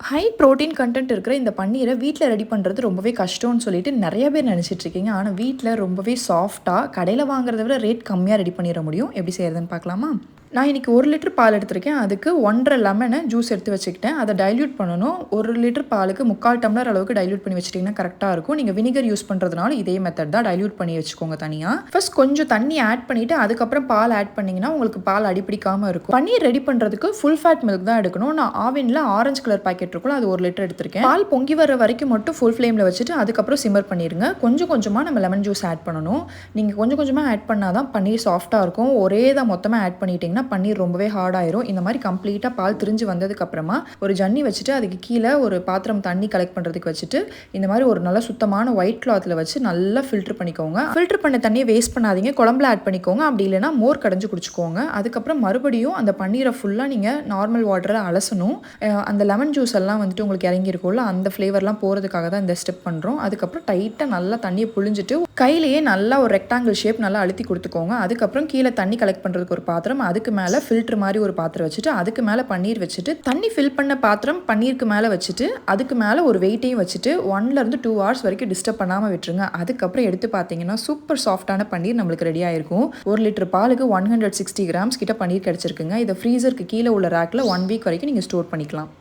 High protein content இருக்கிற இந்த பன்னீரை வீட்டில் ரெடி பண்ணுறது ரொம்பவே கஷ்டம்னு சொல்லிட்டு நிறைய பேர் நினச்சிட்டு இருக்கீங்க. ஆனால் வீட்டில் ரொம்பவே சாஃப்டாக கடையில் வாங்குறத விட ரேட் கம்மியாக ரெடி பண்ணிட முடியும். எப்படி செய்கிறதுன்னு பார்க்கலாமா? நான் இன்றைக்கி 1 லிட்டர் பால் எடுத்திருக்கேன். அதுக்கு 1.5 லெமனை ஜூஸ் எடுத்து வச்சுக்கிட்டேன். அதை டைல்யூட் பண்ணணும். 1 லிட்டர் பாலுக்கு 3/4 டம்ளர் அளவுக்கு டைல்யூட் பண்ணி வச்சிட்டிங்கன்னா கரெக்டாக இருக்கும். நீங்கள் வினிகர் யூஸ் பண்ணுறதுனால இதே மெத்தட் தான். டைல்யூட் பண்ணி வச்சுக்கோங்க தனியாக. ஃபர்ஸ்ட் கொஞ்சம் தண்ணி ஆட் பண்ணிவிட்டு அதுக்கப்புறம் பால் ஆட் பண்ணிங்கன்னா உங்களுக்கு பால் அடிப்பிடிக்காமல் இருக்கும். பன்னீர் ரெடி பண்ணுறதுக்கு ஃபுல் ஃபேட் மில்க் தான் எடுக்கணும். நான் ஆவினில் ஆரஞ்சு கலர் பாக்கெட் இருக்கும்ல, அது 1 லிட்டர் எடுத்திருக்கேன். பால் பொங்கி வர வரைக்கும் மட்டும் ஃபுல் ஃப்ளேமில் வச்சுட்டு அதுக்கப்புறம் சிம்மர் பண்ணிடுங்க. கொஞ்சம் கொஞ்சமாக நம்ம லெமன் ஜூஸ் ஆட் பண்ணணும். நீங்கள் கொஞ்சம் கொஞ்சமாக ஆட் பண்ணால் தான் பன்னீர் சாஃப்டாக இருக்கும். ஒரே தான் மொத்தமாக ஆட் பண்ணிட்டீங்கன்னா பன்னீர் ரொம்பவே ஹார்டாயிரும். இந்த மாதிரி கம்ப்ளீட்டாக பால் திரிஞ்சு வந்ததுக்கப்புறமா ஒரு ஜன்னி வச்சுட்டு அதுக்கு கீழே ஒரு பாத்திரம் தண்ணி கலெக்ட் பண்ணுறதுக்கு வச்சுட்டு இந்த மாதிரி ஒரு நல்ல சுத்தமான ஒயிட் கிளாத்தில் வச்சு நல்லா ஃபில்டர் பண்ணிக்கோங்க. ஃபில்டர் பண்ண தண்ணியை வேஸ்ட் பண்ணாதீங்க. குழம்புல ஆட் பண்ணிக்கோங்க. அப்படி இல்லைனா மோர் கடைஞ்சு குடிச்சுக்கோங்க. அதுக்கப்புறம் மறுபடியும் அந்த பன்னீரை ஃபுல்லாக நீங்கள் நார்மல் வாட்டரில் அலசணும். அந்த லெமன் ஜூஸ் எல்லாம் வந்துட்டு உங்களுக்கு இறங்கியிருக்கும்ல, அந்த ஃப்ளேவர்லாம் போகிறதுக்காக தான் இந்த ஸ்டெப் பண்ணுறோம். அதுக்கப்புறம் டைட்டாக நல்லா தண்ணியை புழிஞ்சிட்டு கையிலேயே நல்லா ஒரு ரெக்டாங்கிள் ஷேப் நல்லா அழுத்தி கொடுத்துக்கோங்க. அதுக்கப்புறம் கீழே தண்ணி கலெக்ட் பண்ணுறதுக்கு ஒரு பாத்திரம், அதுக்கு மேலே ஃபில்டர் மாதிரி ஒரு பாத்திரம் வச்சுட்டு அதுக்கு மேலே பன்னீர் வச்சுட்டு தண்ணி ஃபில் பண்ண பாத்திரம் பன்னீருக்கு மேலே வச்சுட்டு அதுக்கு மேலே ஒரு வெயிட்டையும் வச்சுட்டு 1 to 2 hours வரைக்கும் டிஸ்டர்ப் பண்ணாமல் விட்டுருங்க. அதுக்கப்புறம் எடுத்து பார்த்தீங்கன்னா சூப்பர் சாஃப்டான பன்னீர் நம்மளுக்கு ரெடி ஆயிருக்கும். 1 லிட்டர் பாலுக்கு 160 grams கிட்ட பன்னீர் கிடச்சிருக்குங்க. இதை ஃப்ரீசருக்கு கீழே உள்ள ரேக்கில் 1 week வரைக்கும் நீங்கள் ஸ்டோர் பண்ணிக்கலாம்.